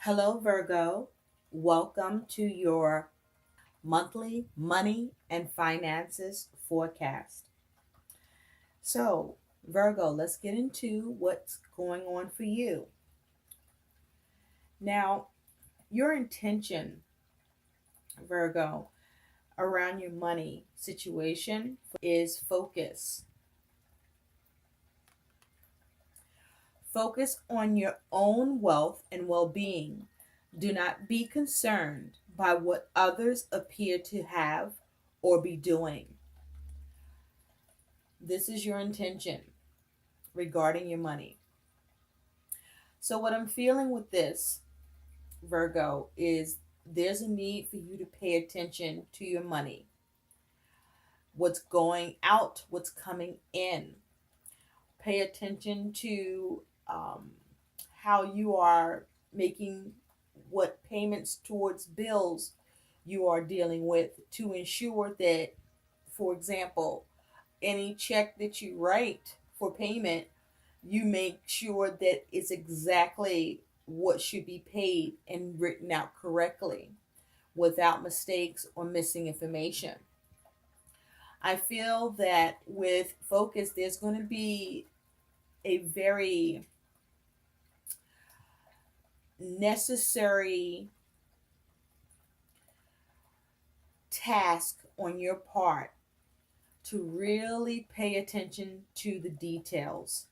Hello, Virgo. Welcome to your monthly money and finances forecast. So, Virgo, let's get into what's going on for you. Now, your intention, Virgo, around your money situation is focus. Focus on your own wealth and well being. Do not be concerned by what others appear to have or be doing. This is your intention regarding your money. So, what I'm feeling with this, Virgo, is there's a need for you to pay attention to your money. What's going out, what's coming in. Pay attention to how you are making, what payments towards bills you are dealing with to ensure that, for example, any check that you write for payment, you make sure that it's exactly what should be paid and written out correctly without mistakes or missing information. I feel that with focus, there's going to be a very necessary task on your part to really pay attention to the details,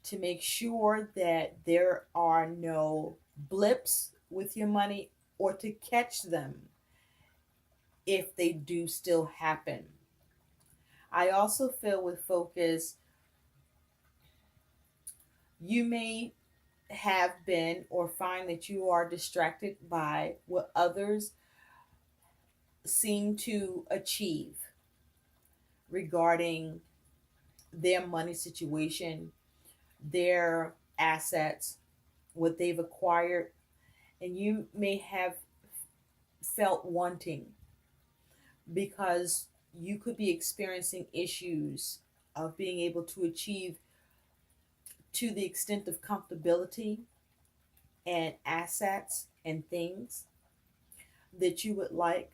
to make sure that there are no blips with your money or to catch them if they do still happen. I also feel with focus, you may have been or find that you are distracted by what others seem to achieve regarding their money situation, their assets, what they've acquired, and you may have felt wanting because you could be experiencing issues of being able to achieve to the extent of comfortability and assets and things that you would like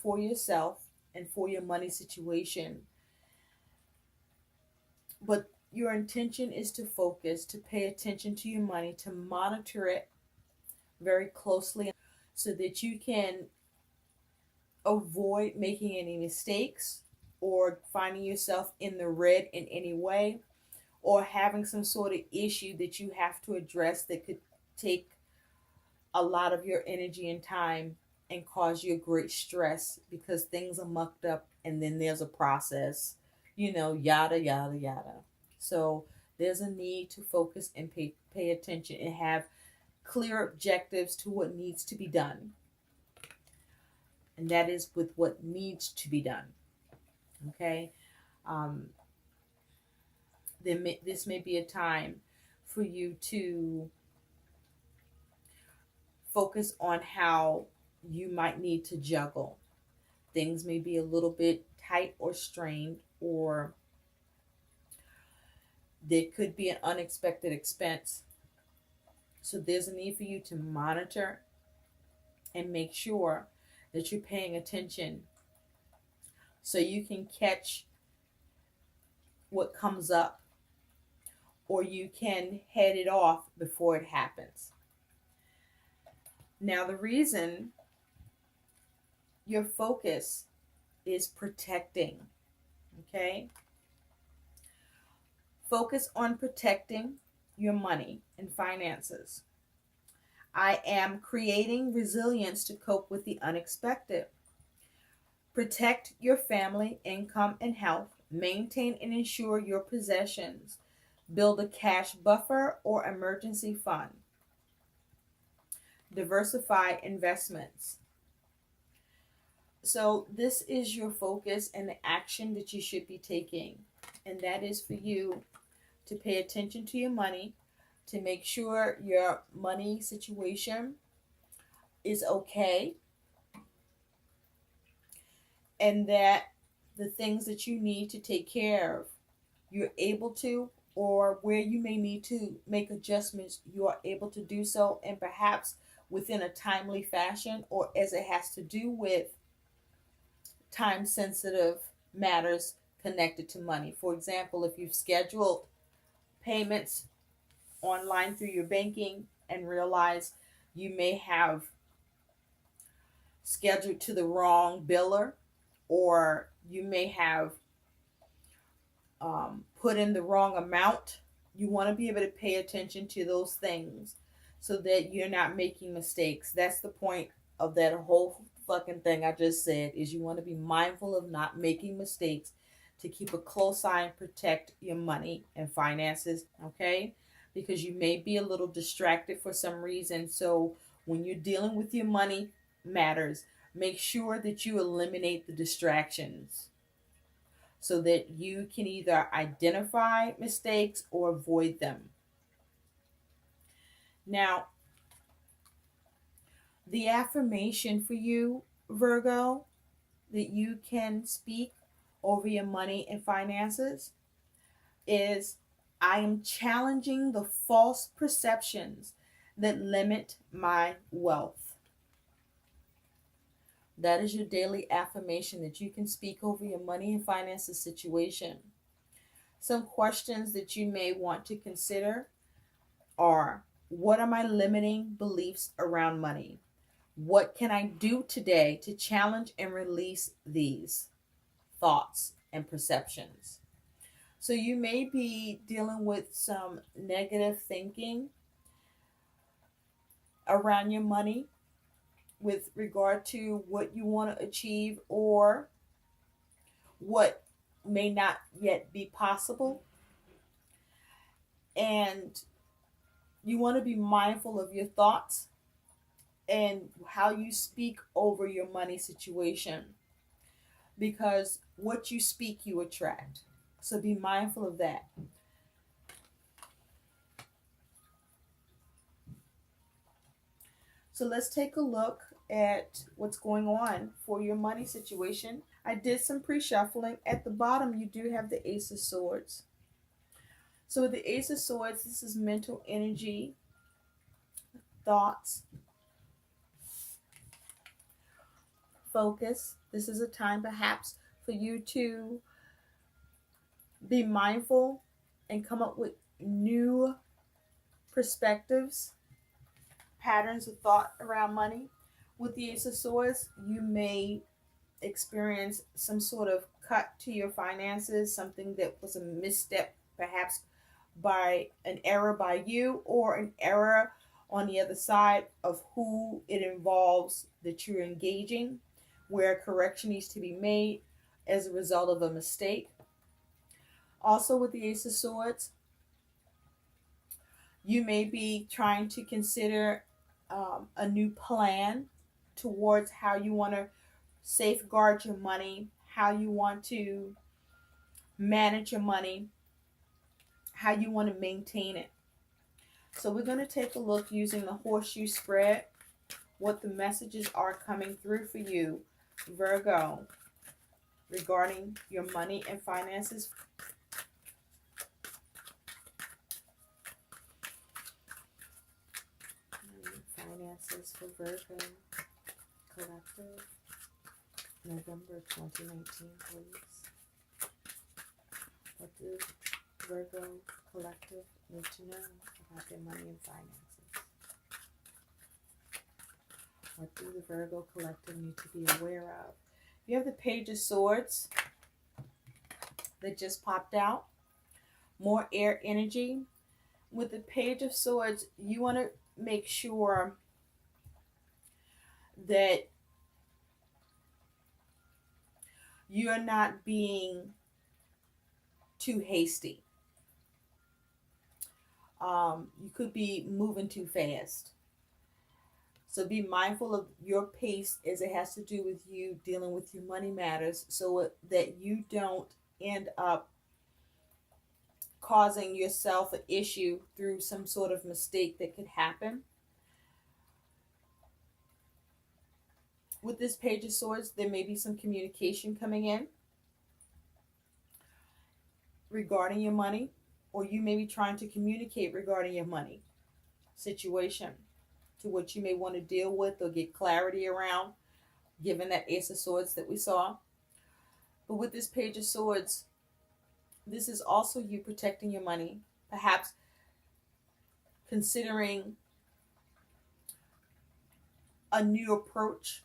for yourself and for your money situation. But your intention is to focus, to pay attention to your money, to monitor it very closely so that you can avoid making any mistakes or finding yourself in the red in any way or having some sort of issue that you have to address that could take a lot of your energy and time and cause you great stress because things are mucked up and then there's a process, yada, yada, yada. So there's a need to focus and pay attention and have clear objectives to what needs to be done. And that is with what needs to be done. Okay? Um, this may be a time for you to focus on how you might need to juggle. Things may be a little bit tight or strained, or there could be an unexpected expense. So there's a need for you to monitor and make sure that you're paying attention so you can catch what comes up or you can head it off before it happens. Now, the reason your focus is protecting, okay? Focus on protecting your money and finances. I am creating resilience to cope with the unexpected. Protect your family, income, and health. Maintain and ensure your possessions. Build a cash buffer or emergency fund. Diversify investments. So, this is your focus and the action that you should be taking. And that is for you to pay attention to your money, to make sure your money situation is okay, and that the things that you need to take care of, you're able to or where you may need to make adjustments, you are able to do so, and perhaps within a timely fashion, or as it has to do with time sensitive matters connected to money. For example, if you've scheduled payments online through your banking and realize you may have scheduled to the wrong biller, or you may have put in the wrong amount, you want to be able to pay attention to those things so that you're not making mistakes. That's the point of that whole fucking thing I just said, is you want to be mindful of not making mistakes, to keep a close eye and protect your money and finances, okay? Because you may be a little distracted for some reason. So when you're dealing with your money matters, make sure that you eliminate the distractions so that you can either identify mistakes or avoid them. Now, the affirmation for you, Virgo, that you can speak over your money and finances is, I am challenging the false perceptions that limit my wealth. That is your daily affirmation that you can speak over your money and finances situation. Some questions that you may want to consider are, what are my limiting beliefs around money? What can I do today to challenge and release these thoughts and perceptions? So you may be dealing with some negative thinking around your money with regard to what you want to achieve or what may not yet be possible. And you want to be mindful of your thoughts and how you speak over your money situation, because what you speak, you attract. So be mindful of that. So let's take a look at what's going on for your money situation. I did some pre-shuffling. At the bottom, you do have the Ace of Swords. So with the Ace of Swords, this is mental energy, thoughts, focus. This is a time perhaps for you to be mindful and come up with new perspectives, patterns of thought around money. With the Ace of Swords, you may experience some sort of cut to your finances, something that was a misstep, perhaps by an error by you or an error on the other side of who it involves that you're engaging, where a correction needs to be made as a result of a mistake. Also with the Ace of Swords, you may be trying to consider a new plan towards how you want to safeguard your money, how you want to manage your money, how you want to maintain it. So we're going to take a look using the horseshoe spread, what the messages are coming through for you, Virgo, regarding your money and finances. Finances for Virgo Collective, November 2019, please. What do Virgo Collective need to know about their money and finances? What do the Virgo Collective need to be aware of? You have the Page of Swords that just popped out. More air energy. With the Page of Swords, you want to make sure that you're not being too hasty. You could be moving too fast. So be mindful of your pace as it has to do with you dealing with your money matters, so that you don't end up causing yourself an issue through some sort of mistake that could happen. With this Page of Swords, there may be some communication coming in regarding your money. or you may be trying to communicate regarding your money situation to what you may want to deal with or get clarity around, given that Ace of Swords that we saw. But with this Page of Swords, this is also you protecting your money, perhaps considering a new approach.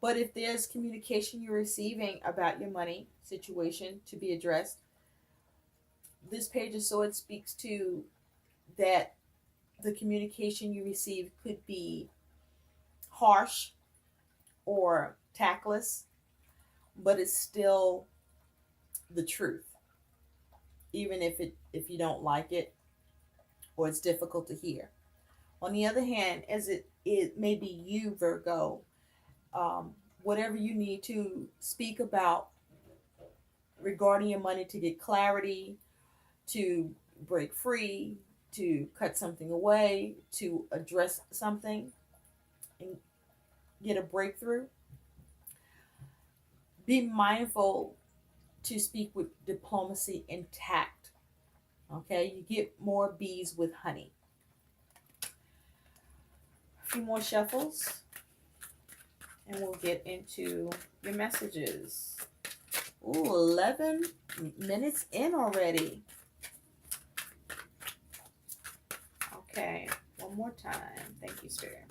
But if there's communication you're receiving about your money situation to be addressed, this Page of Swords speaks to that the communication you receive could be harsh or tactless, but it's still the truth, even if you don't like it or it's difficult to hear. On the other hand, as it may be you, Virgo, whatever you need to speak about regarding your money to get clarity, to break free, to cut something away, to address something and get a breakthrough, be mindful to speak with diplomacy and tact. Okay, you get more bees with honey. A few more shuffles and we'll get into your messages. Ooh, 11 minutes in already. Okay, one more time. Thank you, Spirit.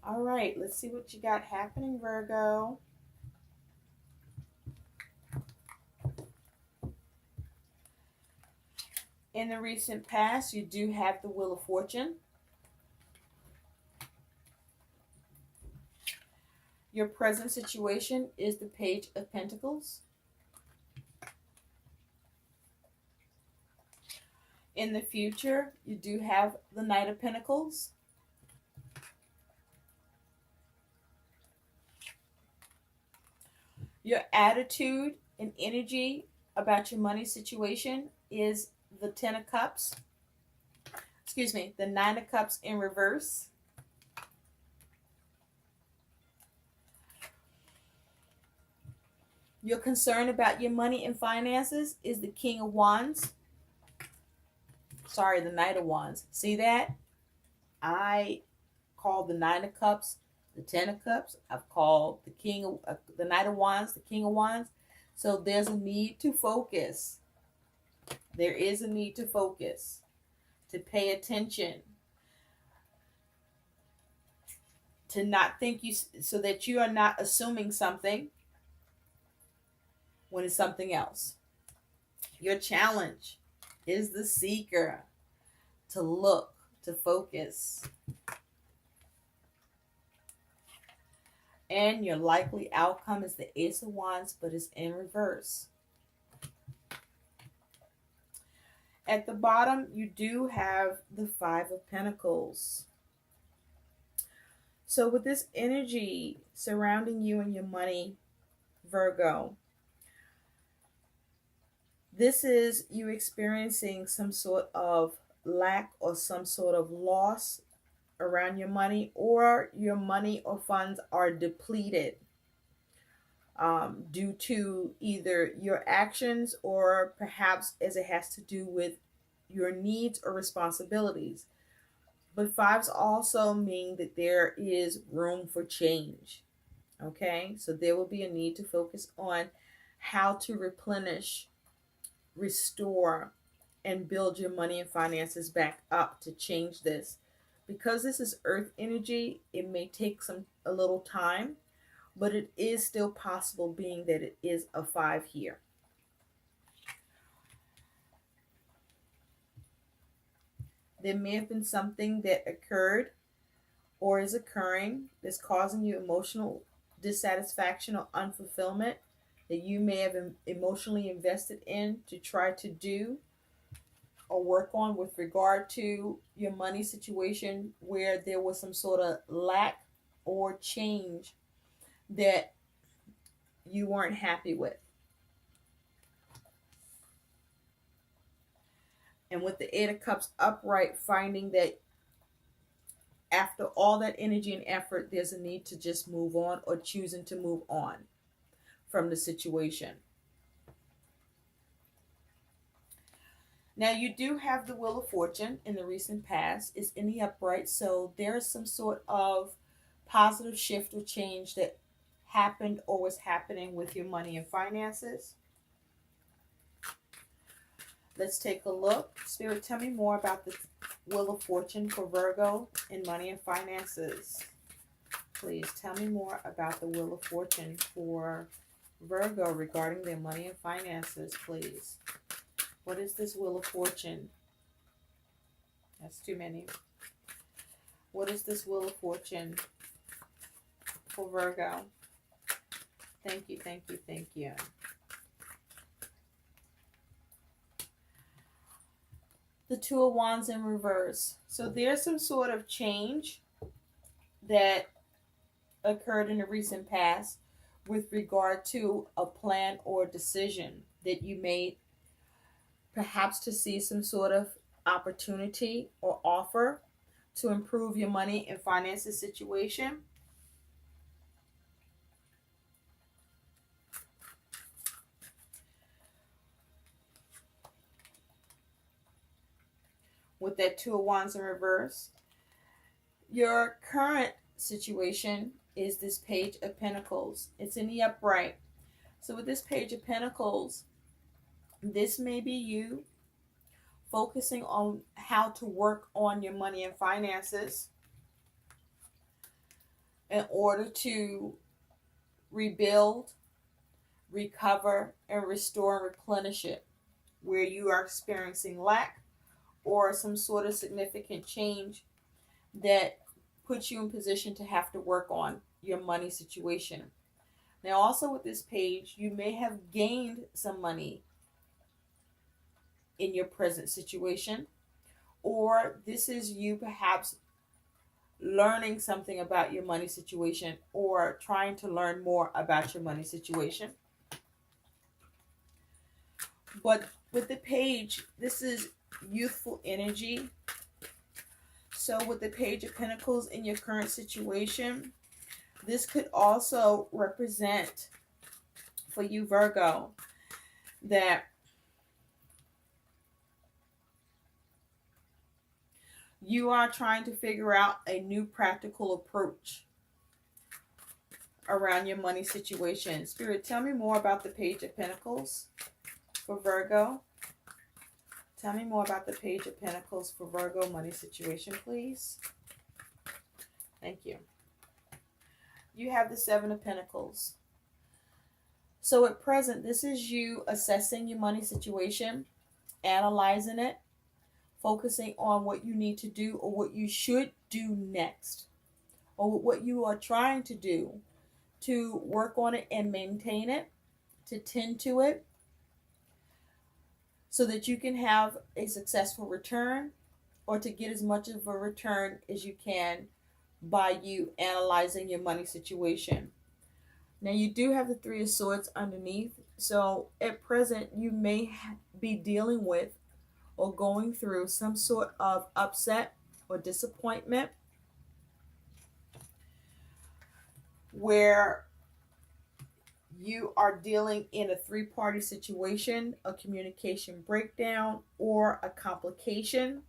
All right, let's see what you got happening, Virgo. In the recent past, you do have the Wheel of Fortune. Your present situation is the Page of Pentacles. In the future, you do have the Knight of Pentacles. Your attitude and energy about your money situation is the Ten of Cups. Excuse me, the Nine of Cups in reverse. Your concern about your money and finances is the King of Wands. Sorry, the Knight of Wands. See that? I call the Nine of Cups the Ten of Cups. I've called the Knight of Wands the King of Wands. So there's a need to focus. There is a need to focus, to pay attention, to not think so that you are not assuming something when it's something else. Your challenge is the Seeker, to look, to focus. And your likely outcome is the Ace of Wands, but it's in reverse. At the bottom, you do have the Five of Pentacles. So with this energy surrounding you and your money, Virgo, this is you experiencing some sort of lack or some sort of loss around your money, or your money or funds are depleted due to either your actions or perhaps as it has to do with your needs or responsibilities. But fives also mean that there is room for change. Okay, so there will be a need to focus on how to replenish, restore, and build your money and finances back up to change this. Because this is earth energy, it may take a little time, but it is still possible, being that it is a 5 here. There may have been something that occurred or is occurring that's causing you emotional dissatisfaction or unfulfillment that you may have emotionally invested in to try to do or work on with regard to your money situation, where there was some sort of lack or change that you weren't happy with. And with the Eight of Cups upright, finding that after all that energy and effort, there's a need to just move on, or choosing to move on from the situation. Now you do have the Wheel of Fortune in the recent past. It's in the upright, so there is some sort of positive shift or change that happened or was happening with your money and finances. Let's take a look. Spirit, tell me more about the Wheel of Fortune for Virgo in money and finances. Please tell me more about the Wheel of Fortune for Virgo regarding their money and finances, please. What is this Wheel of Fortune? That's too many. What is this Wheel of Fortune for Virgo? Thank you, thank you, thank you. The Two of Wands in reverse. So there's some sort of change that occurred in the recent past with regard to a plan or decision that you made, perhaps to see some sort of opportunity or offer to improve your money and finances situation. With that Two of Wands in reverse, your current situation is this Page of Pentacles. It's in the upright. So with this Page of Pentacles, this may be you focusing on how to work on your money and finances in order to rebuild, recover, and restore and replenish it where you are experiencing lack or some sort of significant change that puts you in position to have to work on your money situation. Now also with this page, you may have gained some money in your present situation, or this is you perhaps learning something about your money situation or trying to learn more about your money situation. But with the page, this is youthful energy. So with the Page of Pentacles in your current situation, this could also represent for you, Virgo, that you are trying to figure out a new practical approach around your money situation. Spirit, tell me more about the Page of Pentacles for Virgo. Tell me more about the Page of Pentacles for Virgo money situation, please. Thank you. You have the Seven of Pentacles. So at present, this is you assessing your money situation, analyzing it, focusing on what you need to do or what you should do next, or what you are trying to do to work on it and maintain it, to tend to it, so that you can have a successful return, or to get as much of a return as you can by you analyzing your money situation. Now you do have the Three of Swords underneath, so at present you may be dealing with or going through some sort of upset or disappointment where you are dealing in a three-party situation, a communication breakdown, or a complication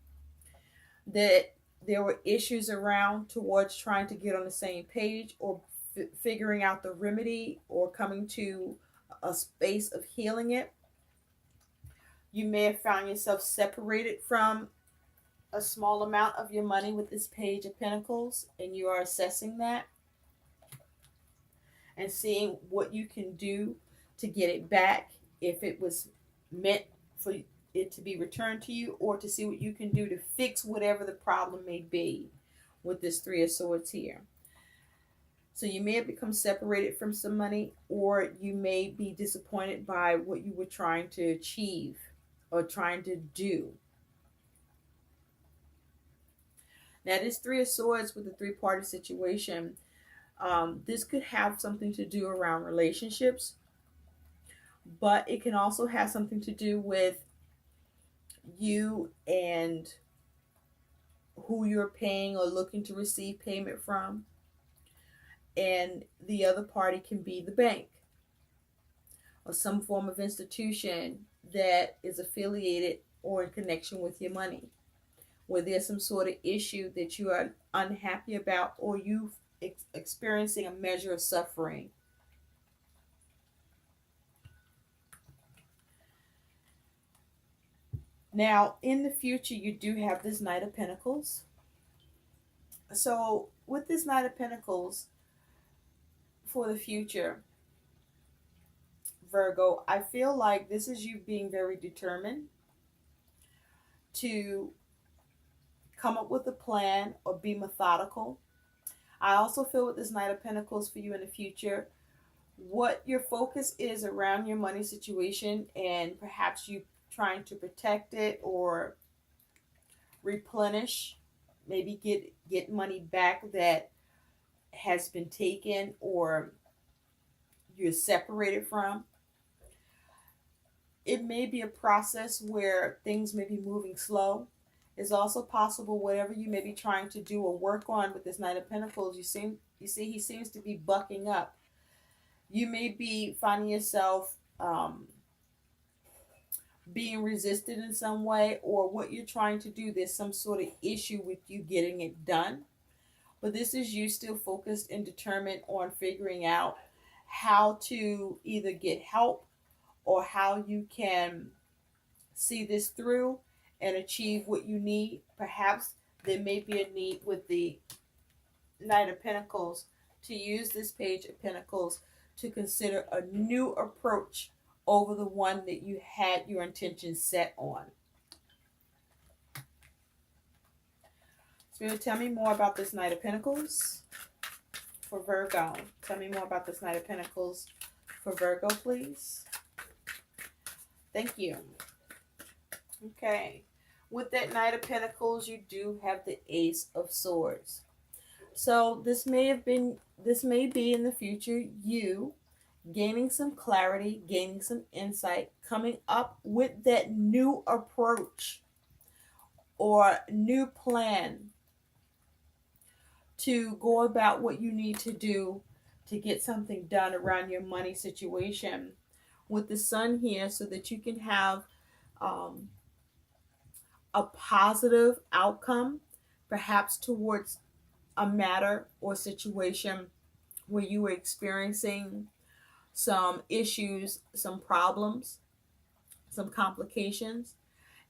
that there were issues around towards trying to get on the same page, or figuring out the remedy, or coming to a space of healing it. You may have found yourself separated from a small amount of your money with this Page of Pentacles, and you are assessing that and seeing what you can do to get it back, if it was meant for it to be returned to you, or to see what you can do to fix whatever the problem may be with this Three of Swords here. So you may have become separated from some money, or you may be disappointed by what you were trying to achieve or trying to do. Now this Three of Swords with the three-party situation, this could have something to do around relationships, but it can also have something to do with you and who you're paying or looking to receive payment from. And the other party can be the bank or some form of institution that is affiliated or in connection with your money, where there's some sort of issue that you are unhappy about, or you experiencing a measure of suffering. Now, in the future, you do have this Knight of Pentacles. So, with this Knight of Pentacles for the future, Virgo, I feel like this is you being very determined to come up with a plan or be methodical. I also feel with this Knight of Pentacles for you in the future, what your focus is around your money situation, and perhaps you trying to protect it or replenish, maybe get money back that has been taken or you're separated from. It may be a process where things may be moving slow. It's also possible whatever you may be trying to do or work on with this Knight of Pentacles, you see he seems to be bucking up. You may be finding yourself being resisted in some way, or what you're trying to do, there's some sort of issue with you getting it done. But this is you still focused and determined on figuring out how to either get help or how you can see this through and achieve what you need. Perhaps there may be a need with the Knight of Pentacles to use this Page of Pentacles to consider a new approach over the one that you had your intention set on. Spirit, tell me more about this Knight of Pentacles for Virgo. Tell me more about this Knight of Pentacles for Virgo, please. Thank you. Okay. With that Knight of Pentacles, you do have the Ace of Swords. So this may be in the future you gaining some clarity, gaining some insight, coming up with that new approach or new plan to go about what you need to do to get something done around your money situation with the Sun here, so that you can have a positive outcome, perhaps towards a matter or situation where you were experiencing some issues, some problems, some complications,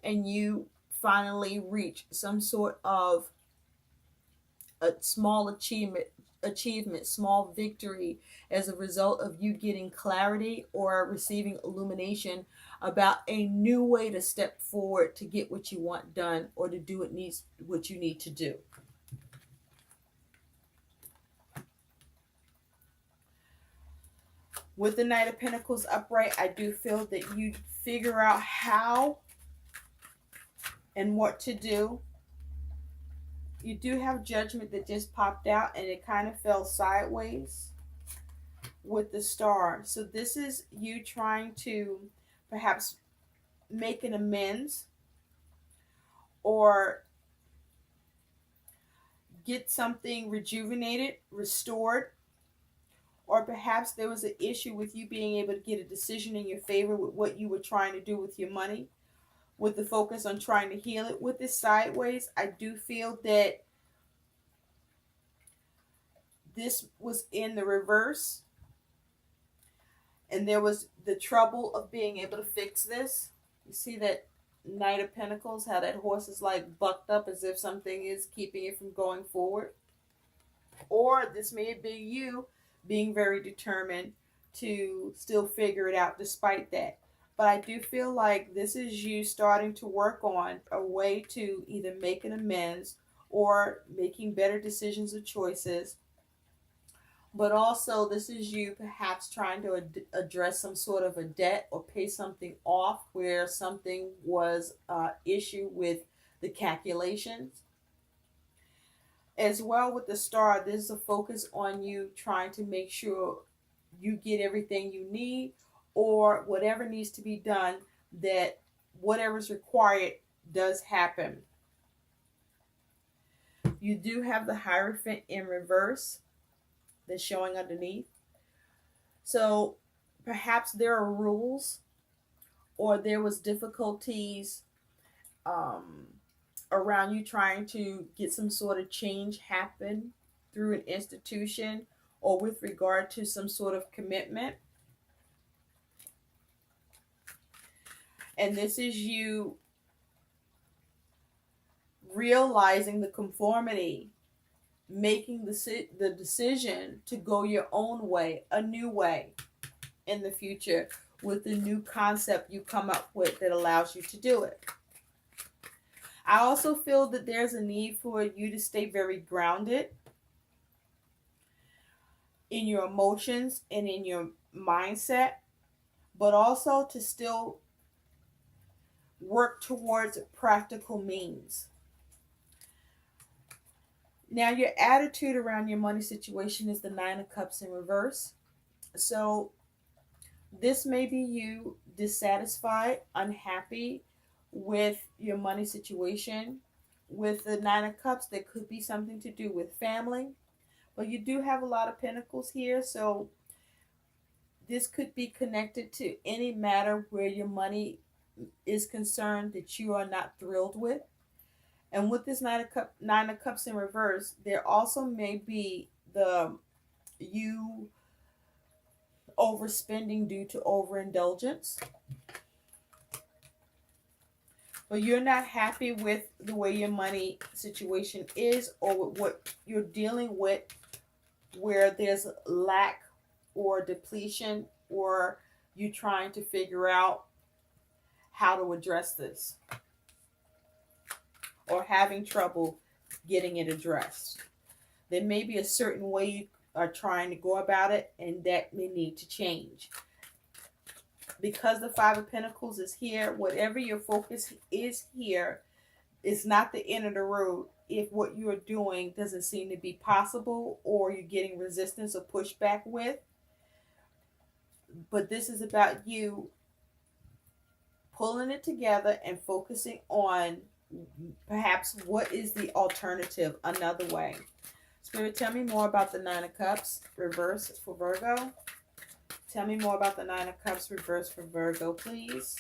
and you finally reach some sort of a small achievement, small victory as a result of you getting clarity or receiving illumination about a new way to step forward to get what you want done or to do what you need to do. With the Knight of Pentacles upright, I do feel that you figure out how and what to do. You do have Judgment that just popped out, and it kind of fell sideways with the Star. So this is you trying to perhaps make an amends or get something rejuvenated, restored. Or perhaps there was an issue with you being able to get a decision in your favor with what you were trying to do with your money, with the focus on trying to heal it. With this sideways, I do feel that this was in the reverse, and there was the trouble of being able to fix this. You see that Knight of Pentacles, how that horse is like bucked up as if something is keeping it from going forward. Or this may be you being very determined to still figure it out despite that. But I do feel like this is you starting to work on a way to either make an amends or making better decisions or choices. But also this is you perhaps trying to address some sort of a debt or pay something off where something was an issue with the calculations. As well with the Star, there's a focus on you trying to make sure you get everything you need, or whatever needs to be done, that whatever's required does happen. You do have the Hierophant in reverse that's showing underneath. So perhaps there are rules or there was difficulties um, around you trying to get some sort of change happen through an institution or with regard to some sort of commitment. And this is you realizing the conformity, making the decision to go your own way, a new way in the future with the new concept you come up with that allows you to do it. I also feel that there's a need for you to stay very grounded in your emotions and in your mindset, but also to still work towards practical means. Now, your attitude around your money situation is the Nine of Cups in reverse. So, this may be you dissatisfied, unhappy with your money situation. With the Nine of Cups, there could be something to do with family, but you do have a lot of pentacles here. So, this could be connected to any matter where your money is concerned that you are not thrilled with. And with this Nine of Cups in reverse, there also may be the you overspending due to overindulgence. But you're not happy with the way your money situation is or with what you're dealing with, where there's lack or depletion, or you trying to figure out how to address this, or having trouble getting it addressed. There may be a certain way you are trying to go about it, and that may need to change. Because the Five of Pentacles is here, whatever your focus is here is not the end of the road if what you're doing doesn't seem to be possible or you're getting resistance or pushback with. But this is about you pulling it together and focusing on perhaps what is the alternative, another way. Spirit, tell me more about the Nine of Cups reverse for Virgo. Tell me more about the Nine of Cups reverse for Virgo, please.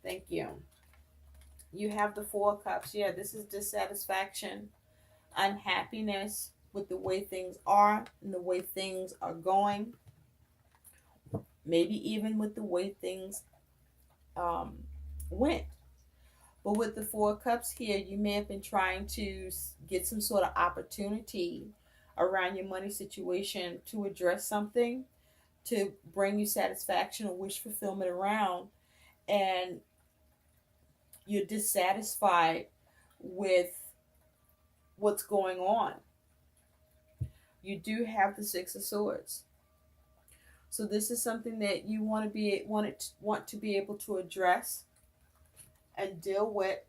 Thank you. You have the Four of Cups. Yeah, this is dissatisfaction, unhappiness with the way things are and the way things are going. Maybe even with the way things went. But with the Four of Cups here, you may have been trying to get some sort of opportunity around your money situation to address something, to bring you satisfaction or wish fulfillment around, and you're dissatisfied with what's going on. You do have the Six of Swords. So this is something that you want to be able to address and deal with,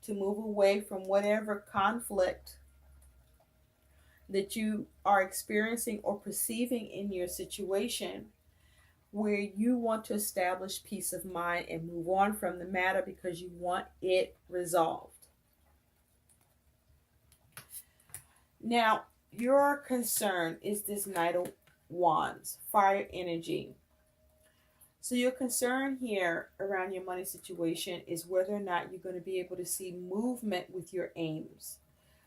to move away from whatever conflict that you are experiencing or perceiving in your situation, where you want to establish peace of mind and move on from the matter because you want it resolved. Now, your concern is this Knight of Wands, fire energy. So your concern here around your money situation is whether or not you're going to be able to see movement with your aims.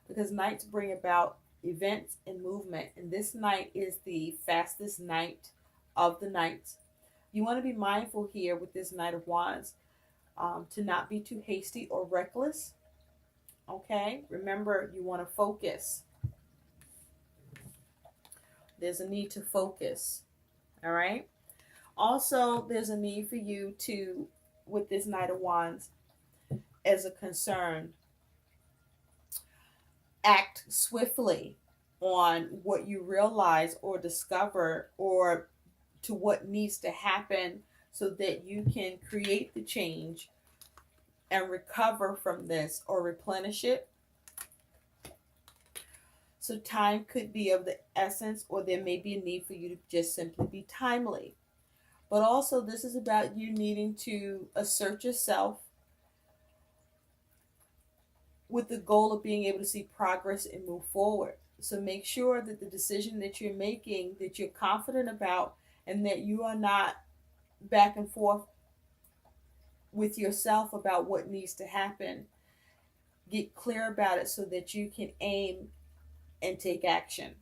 Because nights bring about events and movement. And this night is the fastest night of the nights. You want to be mindful here with this Knight of Wands to not be too hasty or reckless. Okay? Remember, you want to focus. There's a need to focus. All right? Also, there's a need for you to, with this Knight of Wands, as a concern, act swiftly on what you realize or discover, or to what needs to happen so that you can create the change and recover from this or replenish it. So time could be of the essence, or there may be a need for you to just simply be timely. But also, this is about you needing to assert yourself with the goal of being able to see progress and move forward. So make sure that the decision that you're making, that you're confident about, and that you are not back and forth with yourself about what needs to happen. Get clear about it so that you can aim and take action.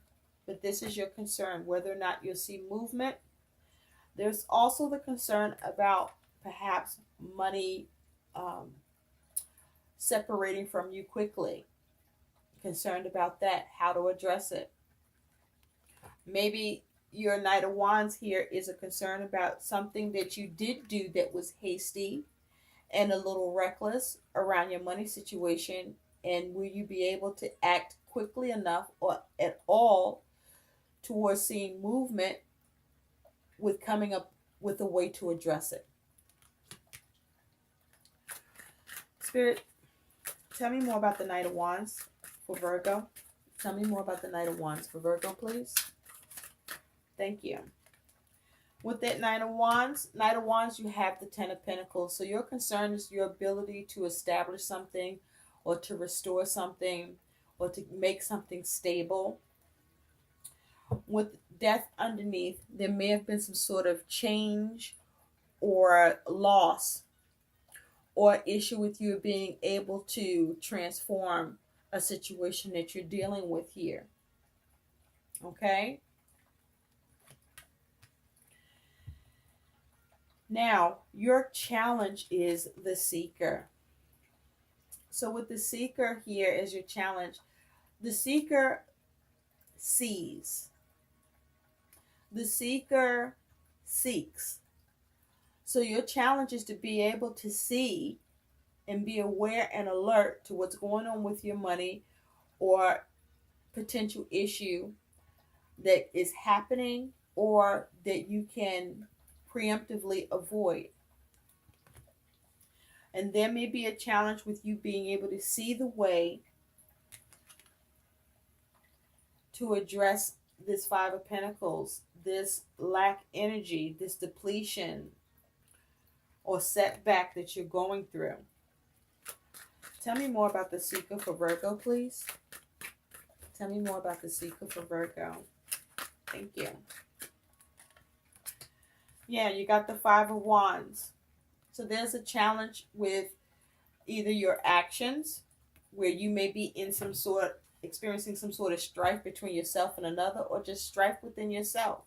But this is your concern, whether or not you'll see movement. There's also the concern about perhaps money separating from you quickly. Concerned about that, how to address it. Maybe your Knight of Wands here is a concern about something that you did do that was hasty and a little reckless around your money situation. And will you be able to act quickly enough or at all towards seeing movement with coming up with a way to address it? Spirit, tell me more about the Knight of Wands for Virgo. Tell me more about the Knight of Wands for Virgo, please. Thank you. With that Knight of Wands, you have the Ten of Pentacles. So your concern is your ability to establish something or to restore something or to make something stable. With Death underneath, there may have been some sort of change or loss or issue with you being able to transform a situation that you're dealing with here. Okay? Now, your challenge is the Seeker. So with the Seeker here as your challenge, the Seeker sees. The Seeker seeks. So your challenge is to be able to see and be aware and alert to what's going on with your money or potential issue that is happening or that you can preemptively avoid. And there may be a challenge with you being able to see the way to address this Five of Pentacles, this lack energy, this depletion or setback that you're going through. Tell me more about the Seeker for Virgo, please. Tell me more about the Seeker for Virgo. Thank you. Yeah, you got the Five of Wands. So there's a challenge with either your actions, where you may be in some sort, experiencing some sort of strife between yourself and another, or just strife within yourself.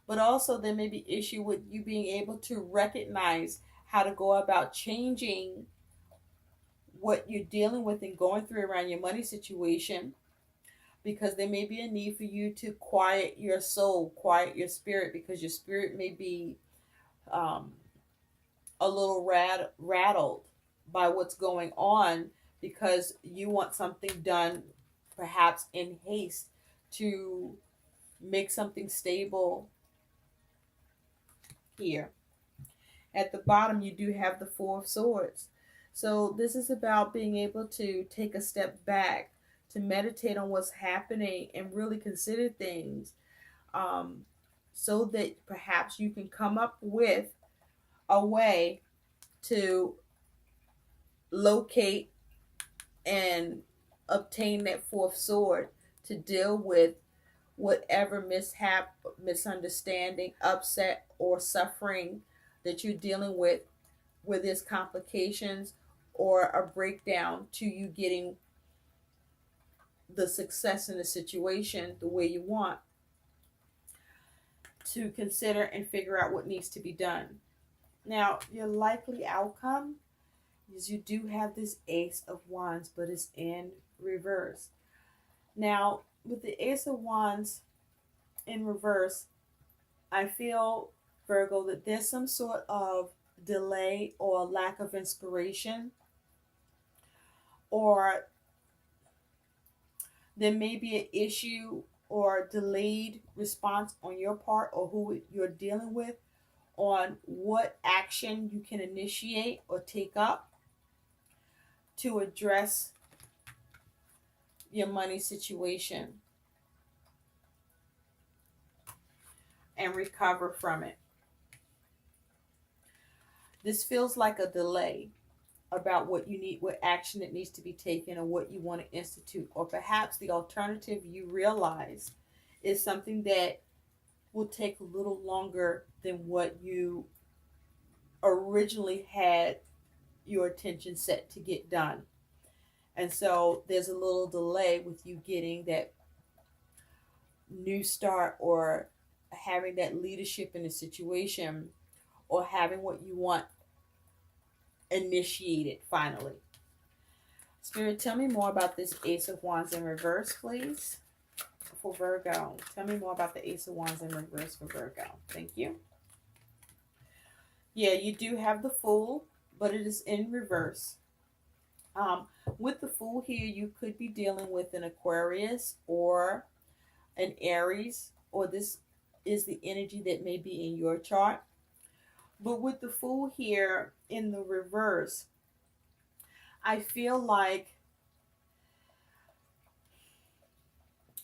But also there may be issue with you being able to recognize how to go about changing what you're dealing with and going through around your money situation, because there may be a need for you to quiet your soul, quiet your spirit, because your spirit may be a little rattled by what's going on, because you want something done perhaps in haste to make something stable here. At the bottom, you do have the Four of Swords. So this is about being able to take a step back, to meditate on what's happening and really consider things, so that perhaps you can come up with a way to locate and obtain that fourth sword to deal with whatever mishap, misunderstanding, upset, or suffering that you're dealing with, where there's complications or a breakdown to you getting the success in the situation the way you want. To consider and figure out what needs to be done. Now, your likely outcome is you do have this Ace of Wands, but it's in reverse. Now, with the Ace of Wands in reverse, I feel, Virgo, that there's some sort of delay or lack of inspiration, or there may be an issue or delayed response on your part, or who you're dealing with, on what action you can initiate or take up to address your money situation and recover from it. This feels like a delay about what you need, what action that needs to be taken, or what you want to institute, or perhaps the alternative you realize is something that will take a little longer than what you originally had your attention set to get done. And so there's a little delay with you getting that new start, or having that leadership in a situation, or having what you want initiated finally. Spirit, tell me more about this Ace of Wands in reverse, please, for Virgo. Tell me more about the Ace of Wands in reverse for Virgo. Thank you. Yeah, you do have the Fool, but it is in reverse. With the Fool here, you could be dealing with an Aquarius or an Aries, or this is the energy that may be in your chart. But with the Fool here in the reverse, I feel like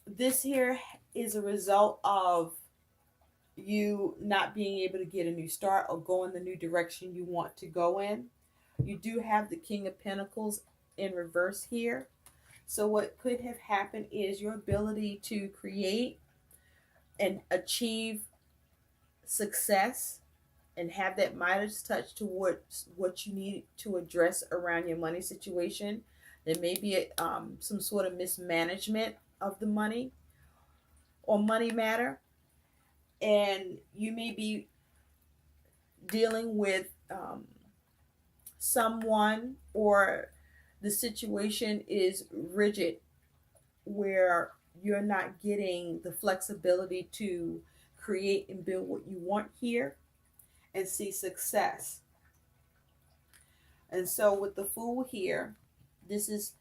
this here is a result of you not being able to get a new start or go in the new direction you want to go in. You do have the King of Pentacles in reverse here. So what could have happened is your ability to create and achieve success and have that Midas touch towards what you need to address around your money situation. There may be some sort of mismanagement of the money or money matter, and you may be dealing with someone, or the situation is rigid where you're not getting the flexibility to create and build what you want here and see success. And so with the Fool here, this is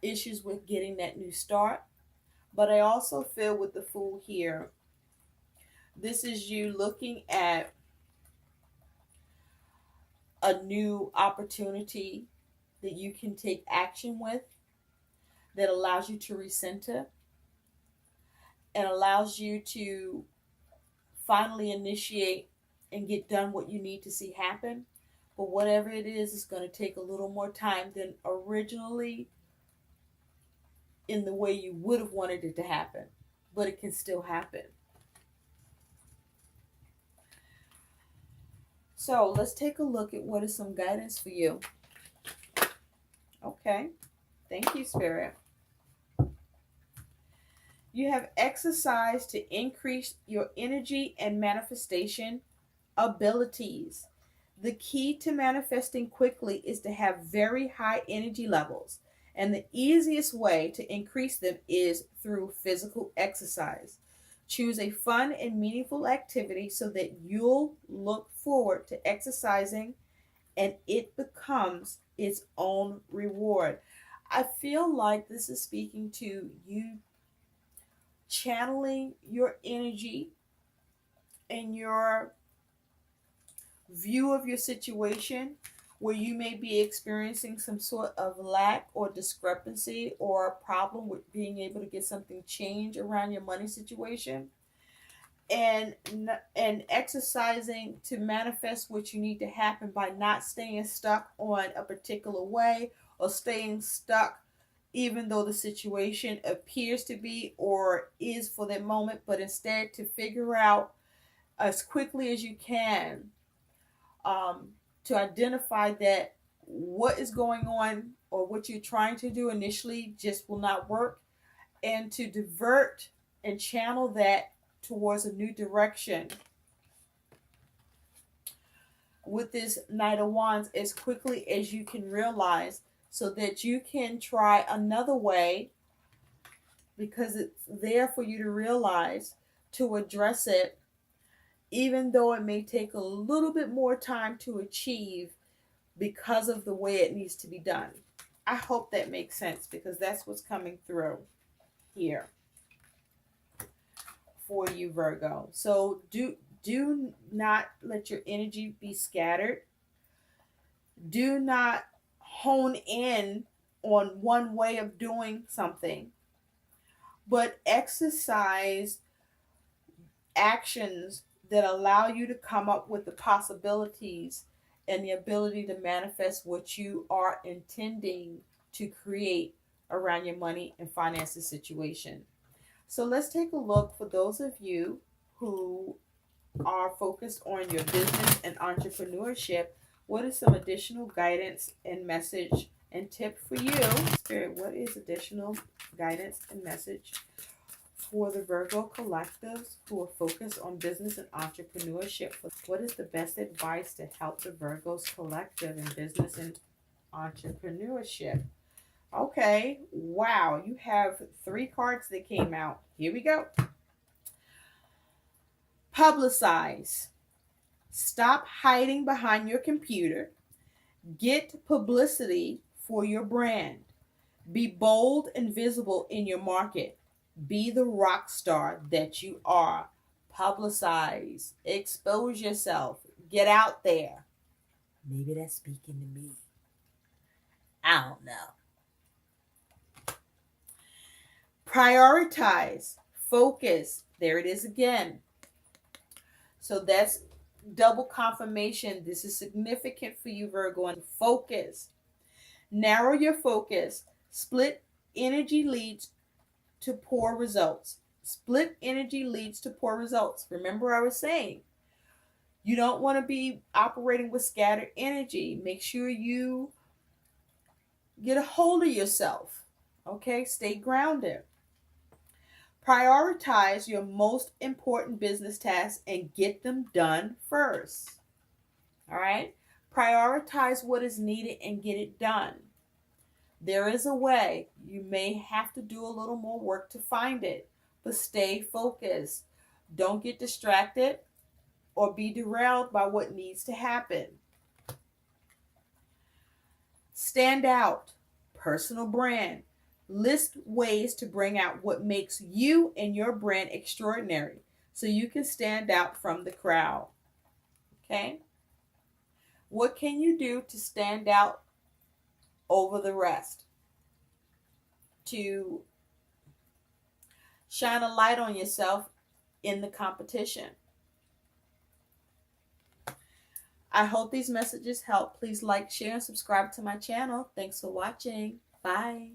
issues with getting that new start. But I also feel with the Fool here, this is you looking at a new opportunity that you can take action with, that allows you to recenter and allows you to finally initiate and get done what you need to see happen. But whatever it is, it's going to take a little more time than originally in the way you would have wanted it to happen. But it can still happen. So let's take a look at what is some guidance for you. Okay. Thank you, Spirit. You have exercised to increase your energy and manifestation abilities. The key to manifesting quickly is to have very high energy levels, and the easiest way to increase them is through physical exercise. Choose a fun and meaningful activity so that you'll look forward to exercising and it becomes its own reward. I feel like this is speaking to you channeling your energy and your view of your situation, where you may be experiencing some sort of lack or discrepancy or a problem with being able to get something changed around your money situation, and exercising to manifest what you need to happen by not staying stuck on a particular way, or staying stuck even though the situation appears to be or is for the moment, but instead to figure out as quickly as you can to identify that what is going on or what you're trying to do initially just will not work, and to divert and channel that towards a new direction with this Knight of Wands as quickly as you can realize, so that you can try another way, because it's there for you to realize to address it, even though it may take a little bit more time to achieve because of the way it needs to be done. I hope that makes sense, because that's what's coming through here for you, Virgo. So do not let your energy be scattered. Do not hone in on one way of doing something, but exercise actions that allow you to come up with the possibilities and the ability to manifest what you are intending to create around your money and finances situation. So let's take a look for those of you who are focused on your business and entrepreneurship, what is some additional guidance and message and tip for you? Spirit, what is additional guidance and message for the Virgo collectives who are focused on business and entrepreneurship? What is the best advice to help the Virgos collective in business and entrepreneurship? Okay, wow, you have 3 cards that came out. Here we go. Publicize. Stop hiding behind your computer. Get publicity for your brand. Be bold and visible in your market. Be the rock star that you are. Publicize. Expose yourself. Get out there. Maybe that's speaking to me. I don't know. Prioritize. Focus. There it is again. So that's double confirmation. This is significant for you, Virgo. And focus. Narrow your focus. Split energy leads to poor results. Split energy leads to poor results. Remember, I was saying you don't want to be operating with scattered energy. Make sure you get a hold of yourself. Okay, stay grounded. Prioritize your most important business tasks and get them done first. All right? Prioritize what is needed and get it done. There is a way. You may have to do a little more work to find it, but stay focused. Don't get distracted or be derailed by what needs to happen. Stand out. Personal brand. List ways to bring out what makes you and your brand extraordinary so you can stand out from the crowd. Okay? What can you do to stand out over the rest? To shine a light on yourself in the competition. I hope these messages help. Please like, share, and subscribe to my channel. Thanks for watching. Bye.